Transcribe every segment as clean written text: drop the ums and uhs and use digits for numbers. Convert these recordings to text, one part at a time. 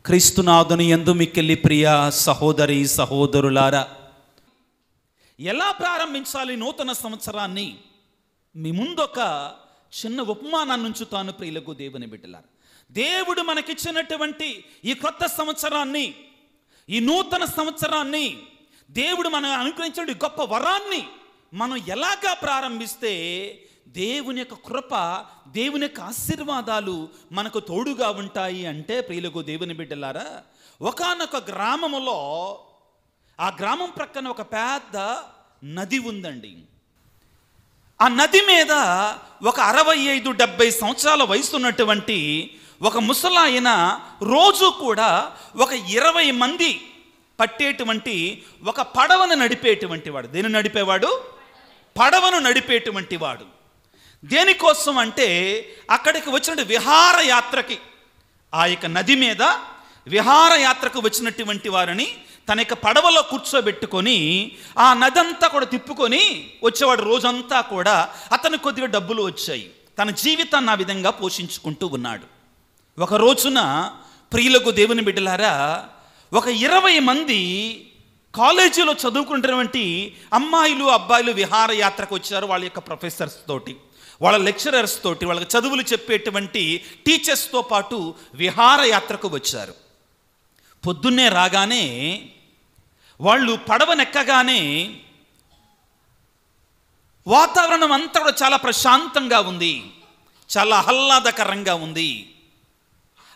క్రీస్తునాథుని యందు మిక్కిలి ప్రియ సహోదరి సహోదరులారా, ఎలా ప్రారంభించాలి నూతన సంవత్సరాన్ని? మీ ముందొక చిన్న ఉపమానాన్ని ఉంచుతాను ప్రియులకు దేవుని బిడ్డలారా. దేవుడు మనకిచ్చినటువంటి ఈ కొత్త సంవత్సరాన్ని, ఈ నూతన సంవత్సరాన్ని, దేవుడు మనం అనుగ్రహించిన గొప్ప వరాన్ని మనం ఎలాగా ప్రారంభిస్తే దేవుని యొక్క కృప, దేవుని యొక్క ఆశీర్వాదాలు మనకు తోడుగా ఉంటాయి అంటే ప్రియులకు దేవుని బిడ్డలారా, ఒకానొక గ్రామములో, ఆ గ్రామం ప్రక్కన ఒక పెద్ద నది ఉందండి. ఆ నది మీద ఒక 65-70 సంవత్సరాల వయసు ఉన్నటువంటి ఒక ముసలాయన రోజు కూడా ఒక 20 మంది పట్టేటువంటి ఒక పడవను నడిపేటువంటి వాడు. దేని నడిపేవాడు? పడవను నడిపేటువంటి వాడు. దేనికోసం అంటే అక్కడికి వచ్చిన విహారయాత్రకి, ఆ యొక్క నది మీద విహారయాత్రకు వచ్చినటువంటి వారిని తన యొక్క పడవలో కూర్చోబెట్టుకొని ఆ నది అంతా కూడా తిప్పుకొని వచ్చేవాడు. రోజంతా కూడా అతను కొద్దిగా డబ్బులు వచ్చాయి. తన జీవితాన్ని ఆ విధంగా పోషించుకుంటూ ఉన్నాడు. ఒక రోజున ప్రియులకు దేవుని బిడ్డలారా, ఒక 20 మంది కాలేజీలో చదువుకుంటున్నటువంటి అమ్మాయిలు అబ్బాయిలు విహారయాత్రకు వచ్చారు. వాళ్ళ యొక్క ప్రొఫెసర్స్ తోటి, వాళ్ళ లెక్చరర్స్ తోటి, వాళ్ళకి చదువులు చెప్పేటువంటి టీచర్స్తో పాటు విహారయాత్రకు వచ్చారు. పొద్దున్నే రాగానే వాళ్ళు పడవనెక్కగానే వాతావరణం అంతా కూడా చాలా ప్రశాంతంగా ఉంది, చాలా ఆహ్లాదకరంగా ఉంది,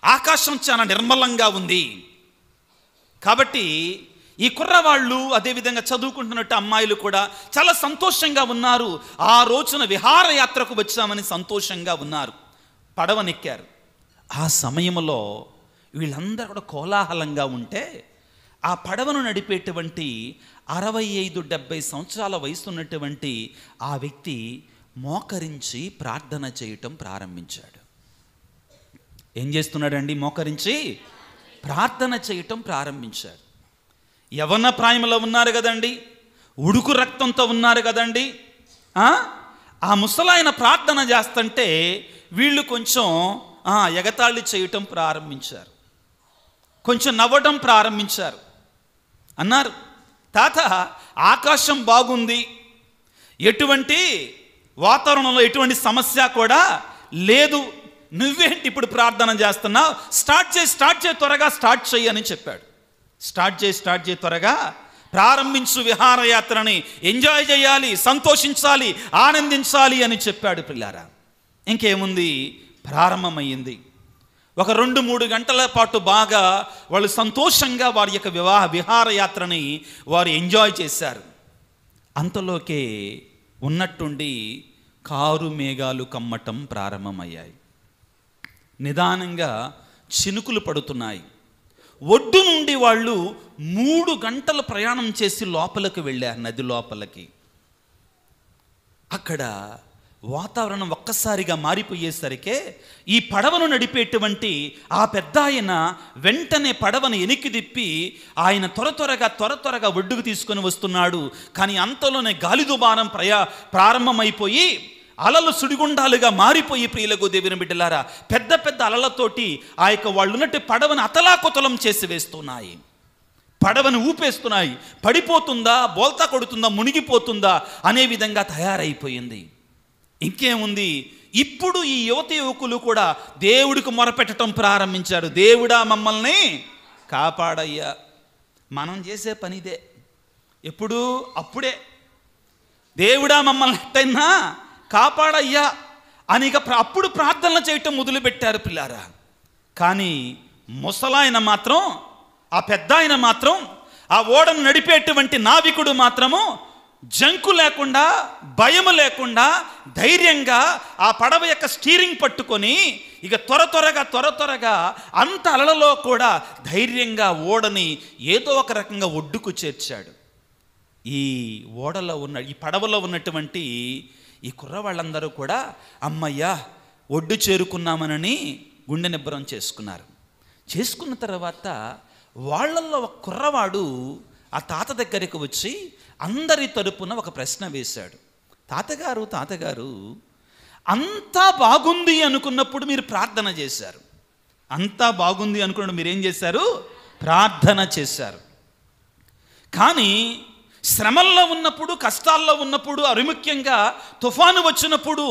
ఆకాశం చాలా నిర్మలంగా ఉంది. కాబట్టి ఈ కుర్రవాళ్ళు, అదేవిధంగా చదువుకుంటున్నట్టు అమ్మాయిలు కూడా చాలా సంతోషంగా ఉన్నారు. ఆ రోజున విహారయాత్రకు వచ్చామని సంతోషంగా ఉన్నారు. పడవనెక్కారు. ఆ సమయంలో వీళ్ళందరూ కూడా కోలాహలంగా ఉంటే ఆ పడవను నడిపేటువంటి 65-70 సంవత్సరాల వయసు ఉన్నటువంటి ఆ వ్యక్తి మోకరించి ప్రార్థన చేయటం ప్రారంభించాడు. ఏం చేస్తున్నాడండి? మోకరించి ప్రార్థన చేయటం ప్రారంభించాడు. యవ్వన ప్రాయంలో ఉన్నారు కదండి, ఉడుకు రక్తంతో ఉన్నారు కదండి. ఆ ముసలాయన ప్రార్థన చేస్తుంటే వీళ్ళు కొంచెం ఎగతాళి చేయటం ప్రారంభించారు, కొంచెం నవ్వటం ప్రారంభించారు. అన్నారు, తాత ఆకాశం బాగుంది, ఎటువంటి వాతావరణంలో ఎటువంటి సమస్య కూడా లేదు, నువ్వేంటి ఇప్పుడు ప్రార్థన చేస్తున్నావు? స్టార్ట్ చేయి త్వరగా స్టార్ట్ చేయి అని చెప్పాడు. స్టార్ట్ చేయి త్వరగా ప్రారంభించు, విహారయాత్రని ఎంజాయ్ చేయాలి, సంతోషించాలి, ఆనందించాలి అని చెప్పాడు. పిల్లారా, ఇంకేముంది, ప్రారంభమైంది. ఒక 2-3 గంటల పాటు బాగా వాళ్ళు సంతోషంగా వారి యొక్క విహారయాత్రని వారు ఎంజాయ్ చేశారు. అంతలోకే ఉన్నట్టుండి కారు మేఘాలు కమ్మటం ప్రారంభమయ్యాయి. నిదానంగా చినుకులు పడుతున్నాయి. ఒడ్డు నుండి వాళ్ళు 3 గంటలు ప్రయాణం చేసి లోపలికి వెళ్ళారు, నది లోపలికి. అక్కడ వాతావరణం ఒక్కసారిగా మారిపోయేసరికే ఈ పడవను నడిపేటువంటి ఆ పెద్ద ఆయన వెంటనే పడవను వెనక్కి తిప్పి ఆయన త్వరగా ఒడ్డుకు తీసుకొని వస్తున్నాడు. కానీ అంతలోనే గాలి దుమారం ప్రారంభమైపోయి అలలు సుడిగుండాలుగా మారిపోయి ప్రియులకు దేవుని బిడ్డలారా, పెద్ద పెద్ద అలలతోటి ఆ యొక్క వాళ్ళు ఉన్నట్టు పడవను అతలాకుతలం చేసి వేస్తున్నాయి, పడవను ఊపేస్తున్నాయి. పడిపోతుందా, బోల్తా కొడుతుందా, మునిగిపోతుందా అనే విధంగా తయారైపోయింది. ఇంకేముంది, ఇప్పుడు ఈ యువకులు కూడా దేవుడికి మొరపెట్టడం ప్రారంభించారు. దేవుడా మమ్మల్ని కాపాడయ్యా. మనం చేసే పనిదే, ఎప్పుడు అప్పుడే దేవుడా మమ్మల్ని ఎట్టయినా కాపాడయ్యా అని అప్పుడు ప్రార్థనలు చేయటం మొదలుపెట్టారు పిల్లారా. కానీ ముసలాయన మాత్రం, ఆ పెద్ద ఆయన మాత్రం, ఆ ఓడను నడిపేటువంటి నావికుడు మాత్రము జంకు లేకుండా, భయము లేకుండా ధైర్యంగా ఆ పడవ యొక్క స్టీరింగ్ పట్టుకొని ఇక త్వరగా అంత అలలలో కూడా ధైర్యంగా ఓడని ఏదో ఒక రకంగా ఒడ్డుకు చేర్చాడు. ఈ ఓడలో ఈ పడవలో ఉన్నటువంటి ఈ కుర్రవాళ్ళందరూ కూడా అమ్మయ్యా ఒడ్డు చేరుకున్నామనని గుండె నిబ్బరం చేసుకున్న తర్వాత వాళ్ళల్లో ఒక కుర్రవాడు ఆ తాత దగ్గరికి వచ్చి అందరి తరపున ఒక ప్రశ్న వేశాడు. తాతగారు, అంతా బాగుంది అనుకున్నప్పుడు మీరు ప్రార్థన చేశారు, అంతా బాగుంది అనుకున్నాడు. మీరేం చేశారు? ప్రార్థన చేశారు. కానీ శ్రమల్లో ఉన్నప్పుడు, కష్టాల్లో ఉన్నప్పుడు, అరిముఖ్యంగా తుఫాను వచ్చినప్పుడు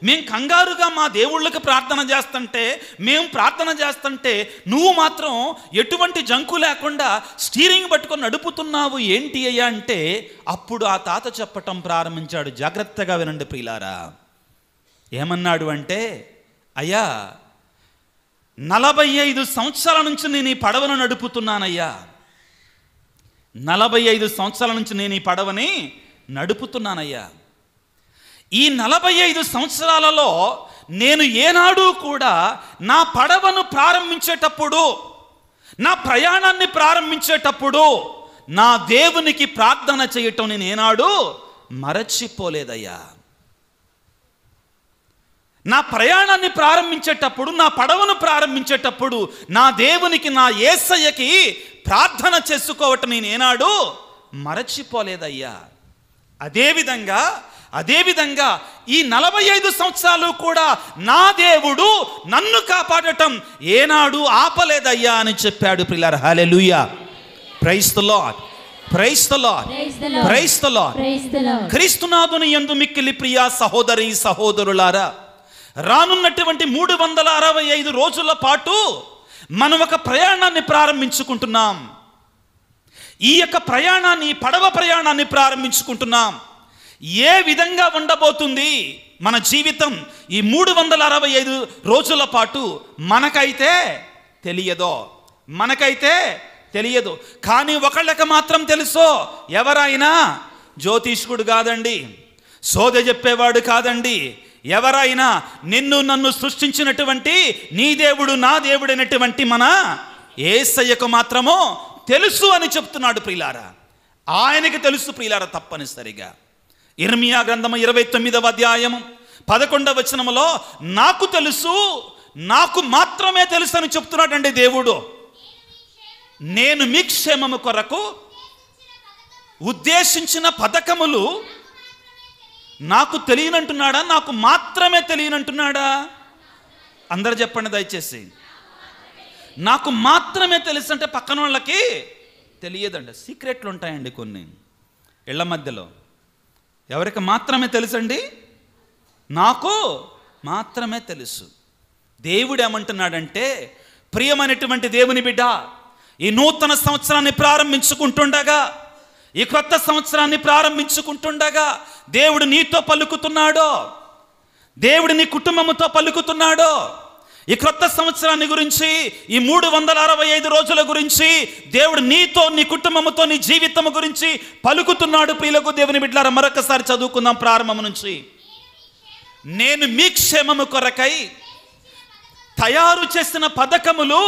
మేము కంగారుగా మా దేవుళ్ళకి ప్రార్థన చేస్తుంటే నువ్వు మాత్రం ఎటువంటి జంకు లేకుండా స్టీరింగ్ పట్టుకొని నడుపుతున్నావు ఏంటి అయ్యా అంటే, అప్పుడు ఆ తాత చెప్పటం ప్రారంభించాడు. జాగ్రత్తగా వినండి ప్రియులారా. ఏమన్నాడు అంటే, అయ్యా 45 సంవత్సరాల నుంచి నేను ఈ పడవను నడుపుతున్నానయ్యా. 45 సంవత్సరాల నుంచి నేను ఈ పడవని నడుపుతున్నానయ్యా. ఈ 45 సంవత్సరాలలో నేను ఏనాడు కూడా నా పడవను ప్రారంభించేటప్పుడు, నా ప్రయాణాన్ని ప్రారంభించేటప్పుడు నా దేవునికి ప్రార్థన చేయటం నేను ఏనాడు మరచిపోలేదయ్యా. నా ప్రయాణాన్ని ప్రారంభించేటప్పుడు, నా పడవను ప్రారంభించేటప్పుడు నా దేవునికి, నా యేసయ్యకి ప్రార్థన చేసుకోవటం నేను ఏనాడు మరచిపోలేదయ్యా. అదేవిధంగా ఈ 45 సంవత్సరాలు కూడా నా దేవుడు నన్ను కాపాడటం ఏనాడు ఆపలేదయ్యా అని చెప్పాడు ప్రియులారా. Hallelujah. Praise the Lord. Praise the Lord. Praise the Lord. క్రీస్తునాథుని యందు మిక్కిలి ప్రియ సహోదరి సహోదరులారా, రానున్నటువంటి 365 రోజుల పాటు మనం ఒక ప్రయాణాన్ని ప్రారంభించుకుంటున్నాం. ఈ యొక్క ప్రయాణాన్ని, పడవ ప్రయాణాన్ని ప్రారంభించుకుంటున్నాం. ఏ విధంగా ఉండబోతుంది మన జీవితం ఈ 365 రోజుల పాటు మనకైతే తెలియదు. కానీ ఒకళ్ళకి మాత్రం తెలుసో. ఎవరైనా జ్యోతిష్కుడు కాదండి, సోద చెప్పేవాడు కాదండి, ఎవరైనా నిన్ను నన్ను సృష్టించినటువంటి నీ దేవుడు, నా దేవుడు అయినటువంటి మన యేసయ్యకు మాత్రమో తెలుసు అని చెప్తున్నాడు ప్రియులారా. ఆయనకి తెలుసు ప్రియులారా తప్పనిసరిగా. ఇర్మియా గ్రంథము 29వ అధ్యాయము 11వ వచనములో నాకు తెలుసు, నాకు మాత్రమే తెలుసు అని చెప్తున్నాడండి దేవుడు. నేను మీ క్షేమము కొరకు ఉద్దేశించిన పథకములు నాకు తెలియనంటున్నాడా, నాకు మాత్రమే తెలియనంటున్నాడా? అందరు చెప్పండి దయచేసి. నాకు మాత్రమే తెలుసు అంటే పక్కన వాళ్ళకి తెలియదండి. సీక్రెట్లు ఉంటాయండి కొన్ని ఇళ్ల మధ్యలో. ఎవరికి మాత్రమే తెలుసండి? నాకు మాత్రమే తెలుసు. దేవుడు ఏమంటున్నాడంటే, ప్రియమైనటువంటి దేవుని బిడ్డ, ఈ నూతన సంవత్సరాన్ని ప్రారంభించుకుంటుండగా, ఈ క్రొత్త సంవత్సరాన్ని ప్రారంభించుకుంటుండగా దేవుడు నీతో పలుకుతున్నాడో, దేవుడు నీ కుటుంబంతో పలుకుతున్నాడో. ఈ క్రొత్త సంవత్సరాన్ని గురించి, ఈ 365 రోజుల గురించి దేవుడు నీతో, నీ కుటుంబంతో, నీ జీవితం గురించి పలుకుతున్నాడు. ప్రియులకు దేవుని బిడ్డలారా, మరొకసారి చదువుకుందాం ప్రారంభం నుంచి. నేను మీ క్షేమము కొరకై తయారు చేసిన పథకములు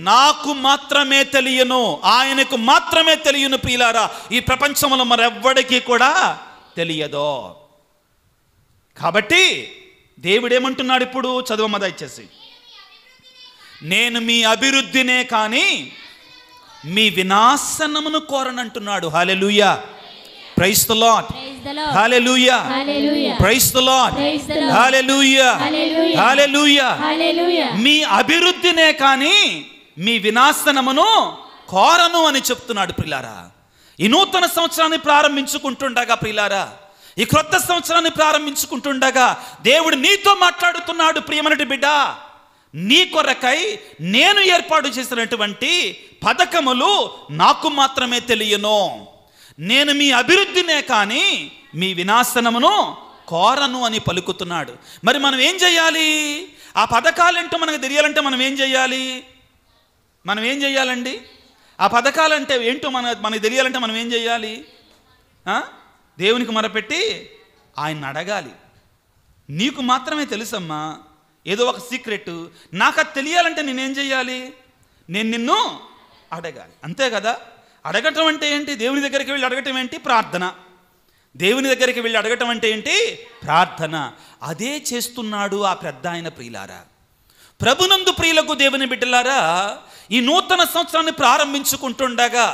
నాకు మాత్రమే తెలియను, ఆయనకు మాత్రమే తెలియను ప్రియులారా. ఈ ప్రపంచంలో మరెవ్వడికి కూడా తెలియదో. కాబట్టి దేవుడు ఏమంటున్నాడు ఇప్పుడు? చదువమ్మ దయచేసి. నేను మీ అభివృద్ధినే కానీ మీ వినాశనమును కోరనంటున్నాడు. Hallelujah. Praise the Lord. Hallelujah. Praise the Lord. Hallelujah. Hallelujah. మీ అభివృద్ధినే కానీ మీ వినాశనమును కోరను అని చెప్తున్నాడు ప్రియులారా. ఈ నూతన సంవత్సరాన్ని ప్రారంభించుకుంటుండగా ప్రియులారా, ఈ క్రొత్త సంవత్సరాన్ని ప్రారంభించుకుంటుండగా దేవుడు నీతో మాట్లాడుతున్నాడు. ప్రియమైనటి బిడ్డ, నీ కొరకై నేను ఏర్పాటు చేసినటువంటి పథకములు నాకు మాత్రమే తెలియను. నేను మీ అభివృద్ధినే కానీ మీ వినాశనమును కోరను అని పలుకుతున్నాడు. మరి మనం ఏం చేయాలి? ఆ పథకాలేంటో మనకు తెలియాలంటే మనం ఏం చేయాలండి? ఆ పథకాలంటే ఏంటో మనకు తెలియాలంటే మనం ఏం చేయాలి? దేవునికి మొరపెట్టి ఆయన అడగాలి. నీకు మాత్రమే తెలుసమ్మా, ఏదో ఒక సీక్రెట్. నాకు అది తెలియాలంటే నేనేం చేయాలి? నేను నిన్ను అడగాలి. అంతే కదా. అడగటం అంటే ఏంటి? దేవుని దగ్గరికి వెళ్ళి అడగటం ఏంటి? ప్రార్థన. దేవుని దగ్గరికి వెళ్ళి అడగటం అంటే ఏంటి? ప్రార్థన. అదే చేస్తున్నాడు ఆ పెద్ద ఆయన. ప్రియులారా, ప్రభునందు ప్రియులకు దేవుని బిడ్డలారా, ఈ నూతన సంవత్సరాన్ని ప్రారంభించుకుంటుండగా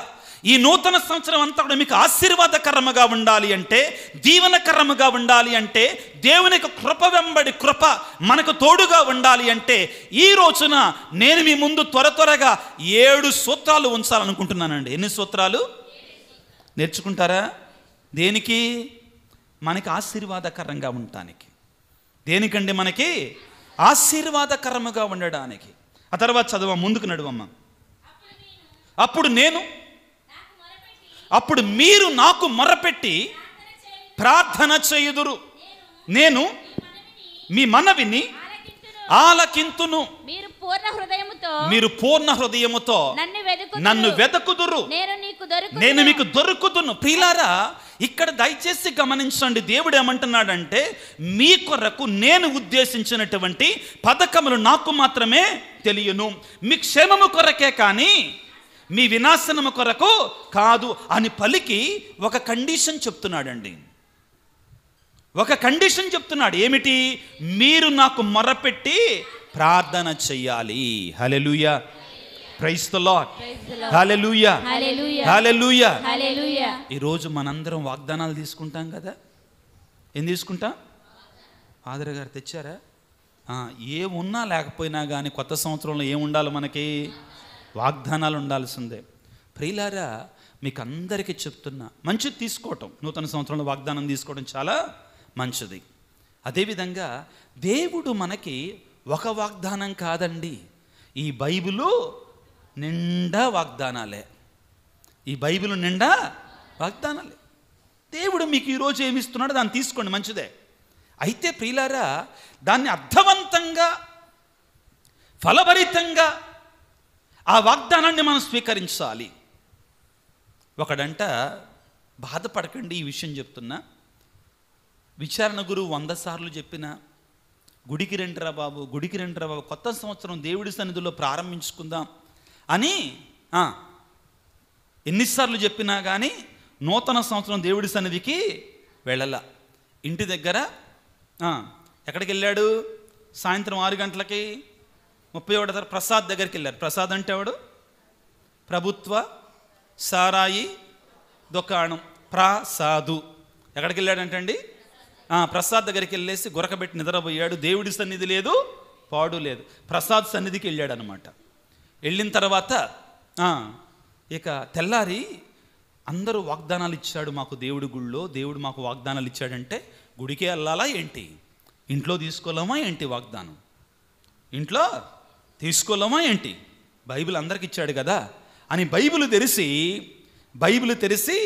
ఈ నూతన సంవత్సరం అంతా కూడా మీకు ఆశీర్వాదకరముగా ఉండాలి అంటే, దీవెనకరముగా ఉండాలి అంటే, దేవుని యొక్క కృప వెంబడి కృప మనకు తోడుగా ఉండాలి అంటే, ఈ రోజున నేను మీ ముందు త్వరగా 7 సూత్రాలు ఉంచాలనుకుంటున్నానండి. ఎన్ని సూత్రాలు నేర్చుకుంటారా? దేనికి? మనకి ఆశీర్వాదకరంగా ఉండటానికి. దేనికండి? మనకి ఆశీర్వాదకరముగా ఉండడానికి. ఆ తర్వాత చదవ, ముందుకు నడువమ్మ. అప్పుడు మీరు నాకు మొరపెట్టి ప్రార్థన చేయుదురు, నేను మీ మనవిని ఆలకింతును. మీరు పూర్ణ హృదయముతో నన్ను వెదకుదురు, నేను మీకు దొరుకుదును. ప్రియులారా, ఇక్కడ దయచేసి గమనించండి. దేవుడు ఏమంటున్నాడంటే, మీ కొరకు నేను ఉద్దేశించినటువంటి పథకములు నాకు మాత్రమే తెలియను, మీ క్షేమము కొరకే కానీ మీ వినాశనము కొరకు కాదు అని పలికి ఒక కండిషన్ చెప్తున్నాడండి. ఒక కండిషన్ చెప్తున్నాడు. ఏమిటి? మీరు నాకు మొరపెట్టి ప్రార్థన చెయ్యాలి. హల్లెలూయా, ప్రైజ్ ది లార్డ్, హల్లెలూయా, హల్లెలూయా. ఈరోజు మనందరం వాగ్దానాలు తీసుకుంటాం కదా. ఏం తీసుకుంటాం? ఫాదర్ గారు తెచ్చారా? ఏమున్నా లేకపోయినా కానీ కొత్త సంవత్సరంలో ఏముండాలి? మనకి వాగ్దానాలు ఉండాల్సిందే. ప్రియులారా, మీకు అందరికీ చెప్తున్నా, మంచిది తీసుకోవటం, నూతన సంవత్సరంలో వాగ్దానం తీసుకోవడం చాలా మంచిది. అదేవిధంగా దేవుడు మనకి ఒక వాగ్దానం కాదండి, ఈ బైబిలు నిండా వాగ్దానాలే. ఈ బైబిల్ నిండా వాగ్దానాలే. దేవుడు మీకు ఈరోజు ఏమిస్తున్నాడో దాన్ని తీసుకోండి, మంచిదే. అయితే ప్రియులారా, దాన్ని అర్థవంతంగా ఫలభరితంగా ఆ వాగ్దానాన్ని మనం స్వీకరించాలి. ఒకడంట, బాధపడకండి, ఈ విషయం చెప్తున్నా, విచారణ గురువు 100 సార్లు చెప్పిన గుడికి రండిరా బాబు, గుడికి రండిరా బాబు, కొత్త సంవత్సరం దేవుడి సన్నిధిలో ప్రారంభించుకుందాం అని ఎన్నిసార్లు చెప్పినా కానీ నూతన సంవత్సరం దేవుడి సన్నిధికి వెళ్ళాల. ఇంటి దగ్గర ఎక్కడికి వెళ్ళాడు? సాయంత్రం 6 గంటలకి 31 ప్రసాద్ దగ్గరికి వెళ్ళారు. ప్రసాద్ అంటే ఎవడు? ప్రభుత్వ సారాయి దుకాణం ప్రసాదు. ఎక్కడికి వెళ్ళాడంటండి? ప్రసాద్ దగ్గరికి వెళ్ళేసి గురకబెట్టి నిద్రపోయాడు. దేవుడి సన్నిధి లేదు, పాడు లేదు, ప్రసాద్ సన్నిధికి వెళ్ళాడు అనమాట. వెళ్ళిన తర్వాత ఇక తెల్లారి అందరూ వాగ్దానాలు ఇచ్చాడు మాకు దేవుడి గుళ్ళో, దేవుడు మాకు వాగ్దానాలు ఇచ్చాడంటే గుడికే వెళ్ళాలా ఏంటి? ఇంట్లో తీసుకోలేమా ఏంటి వాగ్దానం? ఇంట్లో తీసుకోలేమా ఏంటి? బైబిల్ అందరికి ఇచ్చాడు కదా అని బైబిల్ తెరిచి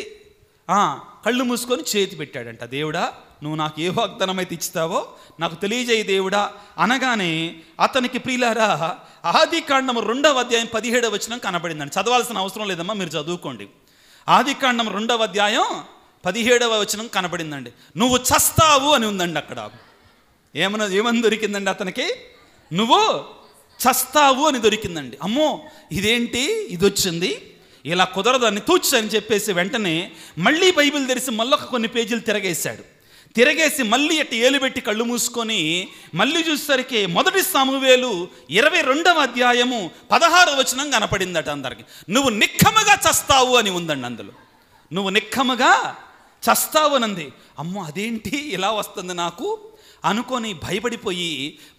కళ్ళు మూసుకొని చేతి పెట్టాడంట. దేవుడా, నువ్వు నాకు ఏ వాగ్దానం అయితే ఇస్తావో నాకు తెలియజేయి దేవుడా అనగానే అతనికి, ప్రియులారా, ఆదికాండము 2వ అధ్యాయం 17వ వచనం కనబడిందండి. చదవాల్సిన అవసరం లేదమ్మా, మీరు చదువుకోండి. ఆదికాండం 2వ అధ్యాయం 17వ వచనం కనబడిందండి. నువ్వు చస్తావు అని ఉందండి అక్కడ. ఏమని దొరికిందండి అతనికి? నువ్వు చస్తావు అని దొరికిందండి. అమ్మో, ఇదేంటి ఇది వచ్చింది, ఇలా కుదరదని తూచు అని చెప్పేసి వెంటనే మళ్ళీ బైబిల్ తెరిచి మళ్ళొక కొన్ని పేజీలు తిరగేసి మళ్ళీ అట్టి ఏలు పెట్టి కళ్ళు మూసుకొని మళ్ళీ చూసేసరికి 1 సామువేలు 22వ అధ్యాయము 16వ వచనం కనపడిందట అందరికి. నువ్వు నిక్కముగా చస్తావు అని ఉందండి అందులో. నువ్వు నిక్కముగా చస్తావు అనంది. అమ్మో, అదేంటి ఇలా వస్తుంది నాకు అనుకొని భయపడిపోయి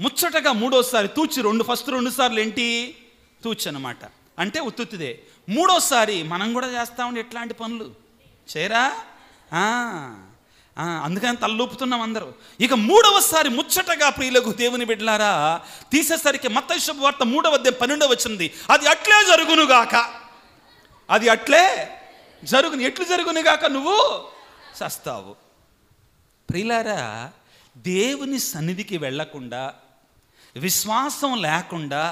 ముచ్చటగా 3వసారి తూచి ఫస్ట్ 2 సార్లు ఏంటి తూచి అనమాట, అంటే ఉత్తుత్తిదే. 3వసారి మనం కూడా చేస్తామండి ఎట్లాంటి పనులు చేయరా? అందుకని తలూపుతున్నాం అందరూ. ఇక 3వసారి ముచ్చటగా ప్రియులకు దేవుని బిడ్డలారా తీసేసరికి మత్తయి శుభవార్త 3వ అధ్యాయం 12వ వచనం, అది అట్లే జరుగునుగాక, అది అట్లే ఎట్లు జరుగునుగాక, నువ్వు చస్తావు. ప్రియులారా, దేవుని సన్నిధికి వెళ్ళకుండా, విశ్వాసం లేకుండా,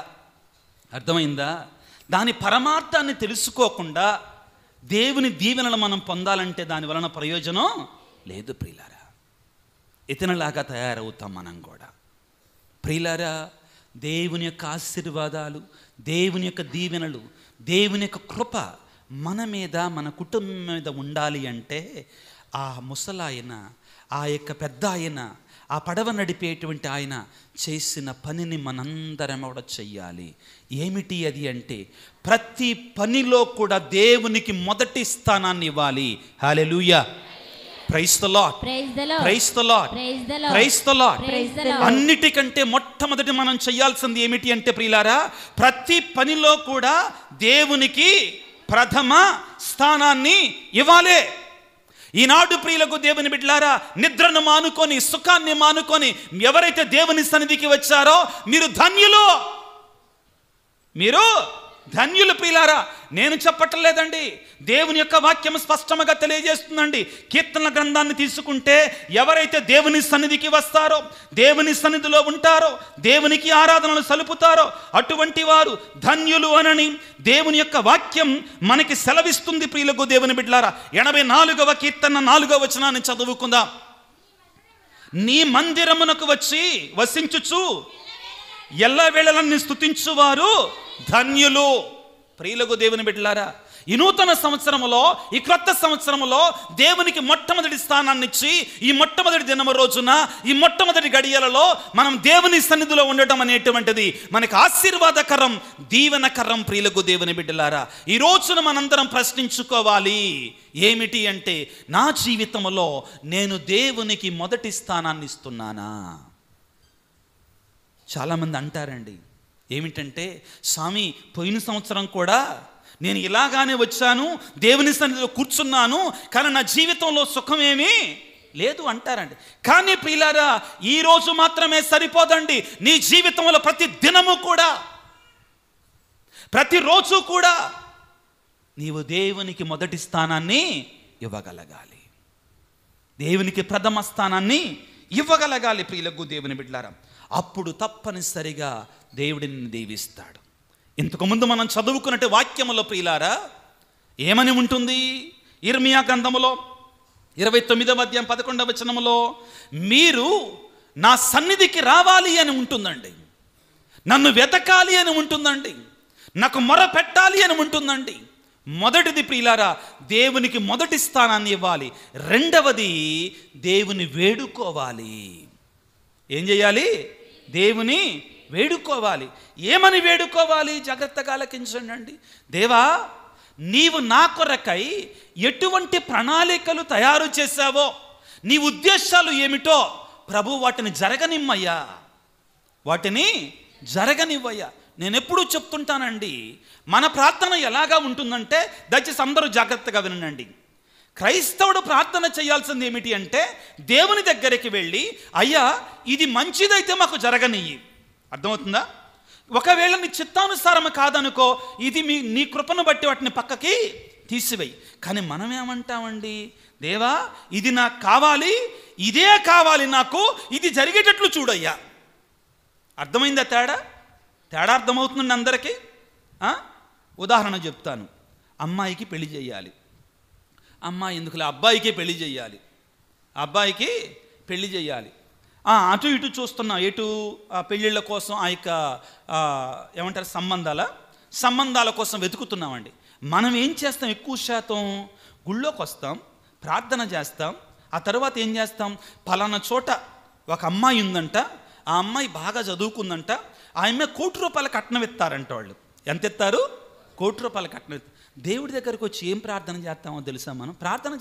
అర్థమైందా, దాని పరమార్థాన్ని తెలుసుకోకుండా దేవుని దీవెనలు మనం పొందాలంటే దాని వలన ప్రయోజనం లేదు ప్రియులారా. ఇతనిలాగా తయారవుతాం మనం కూడా. ప్రియులారా, దేవుని యొక్క ఆశీర్వాదాలు, దేవుని యొక్క దీవెనలు, దేవుని యొక్క కృప మన మీద, మన కుటుంబం మీద ఉండాలి అంటే ఆ ముసలాయన ఆ యొక్క పెద్ద ఆయన, ఆ పడవ నడిపేటువంటి ఆయన చేసిన పనిని మనందరం కూడా చెయ్యాలి. ఏమిటి అది అంటే, ప్రతి పనిలో కూడా దేవునికి మొదటి స్థానాన్ని ఇవ్వాలి. Hallelujah, praise the Lord, praise the Lord, praise the Lord. అన్నిటికంటే మొట్టమొదటి మనం చేయాల్సింది ఏమిటి అంటే ప్రియులారా, ప్రతి పనిలో కూడా దేవునికి ప్రథమ స్థానాన్ని ఇవ్వాలి. ఈనాడు ప్రియులకు దేవుని బిడ్డలారా, నిద్రను మానుకొని, సుఖాన్ని మానుకొని ఎవరైతే దేవుని సన్నిధికి వచ్చారో మీరు ధన్యులు, మీరు ధన్యులు ప్రియులారా. నేను చెప్పట్లేదండి, దేవుని యొక్క వాక్యం స్పష్టంగా తెలియజేస్తుందండి. కీర్తనల గ్రంథాన్ని తీసుకుంటే ఎవరైతే దేవుని సన్నిధికి వస్తారో, దేవుని సన్నిధిలో ఉంటారో, దేవునికి ఆరాధనలు సలుపుతారో అటువంటి వారు ధన్యులు అనని దేవుని యొక్క వాక్యం మనకి సెలవిస్తుంది. ప్రియులకు దేవుని బిడ్డలారా, 84వ కీర్తన 4వ వచనాన్ని చదువుకుందాం. నీ మందిరమునకు వచ్చి వసించుచు ఎల్లవేళలన్నీ స్తుతించువారు ధన్యులు. ప్రియులకు దేవుని బిడ్డలారా, ఈ నూతన సంవత్సరములో, ఈ క్రొత్త సంవత్సరములో దేవునికి మొట్టమొదటి స్థానాన్ని ఇచ్చి, ఈ మొట్టమొదటి దినము రోజున, ఈ మొట్టమొదటి గడియలలో మనం దేవుని సన్నిధిలో ఉండటం అనేటువంటిది మనకు ఆశీర్వాదకరం, దీవెనకరం. ప్రియులకు దేవుని బిడ్డలారా, ఈ రోజున మనందరం ప్రశ్నించుకోవాలి. ఏమిటి అంటే, నా జీవితంలో నేను దేవునికి మొదటి స్థానాన్ని ఇస్తున్నానా? చాలామంది అంటారండి, ఏమిటంటే, స్వామి పోయిన సంవత్సరం కూడా నేను ఇలాగానే వచ్చాను, దేవుని సన్నిధిలో కూర్చున్నాను, కానీ నా జీవితంలో సుఖమేమీ లేదు అంటారండి. కానీ ప్రియులారా, ఈరోజు మాత్రమే సరిపోదండి. నీ జీవితంలో ప్రతి దినము కూడా, ప్రతిరోజు కూడా నీవు దేవునికి మొదటి స్థానాన్ని ఇవ్వగలగాలి, దేవునికి ప్రథమ స్థానాన్ని ఇవ్వగలగాలి. ప్రియులకు దేవుని బిడ్డలారా, అప్పుడు తప్పనిసరిగా దేవుడిని దీవిస్తాడు. ఇంతకుముందు మనం చదువుకున్నట్టు వాక్యములో ప్రియులారా ఏమని ఉంటుంది? ఇర్మియా గ్రంథములో 29వ అధ్యాయం 11వ వచనములో, మీరు నా సన్నిధికి రావాలి అని ఉంటుందండి, నన్ను వెతకాలి అని ఉంటుందండి, నాకు మొర పెట్టాలి అని ఉంటుందండి. మొదటిది ప్రియులారా, దేవునికి మొదటి స్థానాన్ని ఇవ్వాలి. రెండవది, దేవుని వేడుకోవాలి. ఏం చేయాలి? దేవుని వేడుకోవాలి. ఏమని వేడుకోవాలి? జాగ్రత్తగా ఆలకించండి. దేవా, నీవు నా కొరకై ఎటువంటి ప్రణాళికలు తయారు చేశావో, నీ ఉద్దేశాలు ఏమిటో ప్రభు వాటిని జరగనిమ్మయ్యా, వాటిని జరగనివ్వయ్యా. నేను ఎప్పుడూ చెప్తుంటానండి, మన ప్రార్థన ఎలాగా ఉంటుందంటే, దయచేసి అందరూ జాగ్రత్తగా వినండి. క్రైస్తవుడు ప్రార్థన చేయాల్సింది ఏమిటి అంటే, దేవుని దగ్గరికి వెళ్ళి, అయ్యా ఇది మంచిదైతే మాకు జరగనియ్యి. అర్థమవుతుందా? ఒకవేళ నీ చిత్తానుసారం కాదనుకో, ఇది నీ కృపను బట్టి వాటిని పక్కకి తీసివేయి. కానీ మనం ఏమంటామండి, దేవా ఇది నాకు కావాలి, ఇదే కావాలి నాకు, ఇది జరిగేటట్లు చూడయ్యా. అర్థమైందా తేడా? తేడా అర్థమవుతుందండి అందరికీ. ఉదాహరణ చెప్తాను. అమ్మాయికి పెళ్లి చేయాలి, అమ్మాయి ఎందుకులే అబ్బాయికి పెళ్లి చేయాలి, అబ్బాయికి పెళ్లి చేయాలి. అటు ఇటు చూస్తున్నాం, ఎటు పెళ్ళిళ్ళ కోసం, ఆ యొక్క ఏమంటారు సంబంధాల కోసం వెతుకుతున్నామండి. మనం ఏం చేస్తాం? ఎక్కువ శాతం గుళ్ళోకి వస్తాం, ప్రార్థన చేస్తాం, ఆ తర్వాత ఏం చేస్తాం? పలానా చోట ఒక అమ్మాయి ఉందంట, ఆ అమ్మాయి బాగా చదువుకుందంట, ఆ అమ్మాయి ₹1,00,00,000 కట్నం ఎత్తారంట. వాళ్ళు ఎంత ఎత్తారు? ₹1,00,00,000 కట్నం ఎత్తారు. దేవుడి దగ్గరకు వచ్చి ఏం ప్రార్థన చేస్తామో తెలుసా? మనం ప్రార్థన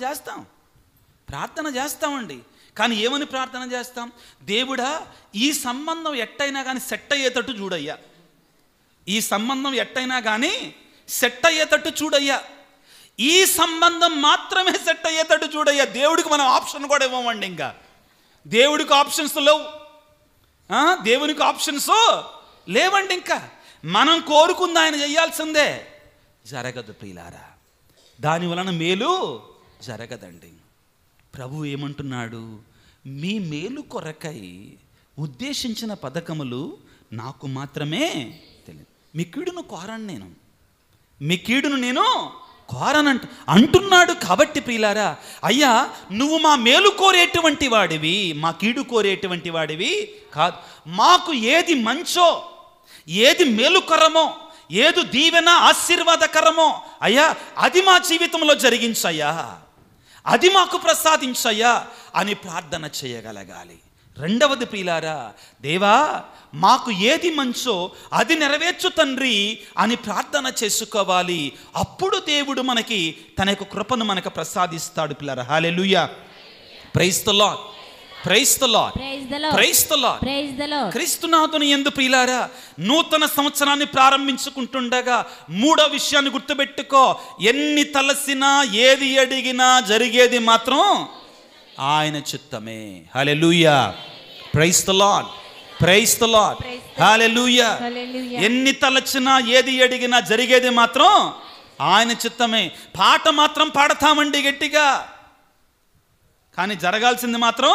చేస్తామండి. కానీ ఏమని ప్రార్థన చేస్తాం? దేవుడా, ఈ సంబంధం ఎట్టయినా కానీ సెట్ అయ్యేటట్టు చూడయ్యా, ఈ సంబంధం ఎట్టయినా కానీ సెట్ అయ్యేటట్టు చూడయ్యా, ఈ సంబంధం మాత్రమే సెట్ అయ్యేటట్టు చూడయ్యా. దేవుడికి మనం ఆప్షన్ కూడా ఇవ్వమండి. ఇంకా దేవుడికి ఆప్షన్స్ లేవు, దేవునికి ఆప్షన్స్ లేవండి. ఇంకా మనం కోరుకుంది ఆయన చేయాల్సిందే. జరగదు ప్రియులారా, దాని వలన మేలు జరగదండి. ప్రభు ఏమంటున్నాడు? మీ మేలు కొరకై ఉద్దేశించిన పథకములు నాకు మాత్రమే తెలియదు. మీ కీడును కోరను, మీ కీడును నేను కోరనంట అంటున్నాడు. కాబట్టి ప్రియులారా, అయ్యా నువ్వు మా మేలు కోరేటువంటి వాడివి, మా కీడు కోరేటువంటి వాడివి కాదు. మాకు ఏది మంచో, ఏది మేలుకరమో, ఏది దీవెన ఆశీర్వాదకరమో అయ్యా అది మా జీవితంలో జరిగించయ్యా, అది మాకు ప్రసాదించయ్యా అని ప్రార్థన చేయగలగాలి. రెండవది ప్రియులారా, దేవా మాకు ఏది మంచో అది నెరవేర్చు తండ్రి అని ప్రార్థన చేసుకోవాలి. అప్పుడు దేవుడు మనకి తన యొక్క కృపను మనకు ప్రసాదిస్తాడు పిల్లరా. Hallelujah, praise the Lord, praise the Lord, praise the Lord, praise the Lord. క్రీస్తునాథుని యందు ప్రియులారా, నూతన సంవత్సరాన్ని ప్రారంభించుకుంటుండగా మూడో విషయాన్ని గుర్తుపెట్టుకో, ఎన్ని తలసినా ఏది అడిగినా జరిగేది మాత్రం ఆయన చిత్తమే. Hallelujah, praise the Lord, praise the Lord, hallelujah. ఎన్ని తలచినా ఏది అడిగినా జరిగేది మాత్రం ఆయన చిత్తమే. పాట మాత్రం పాడతామండి గట్టిగా, కానీ జరగాల్సింది మాత్రం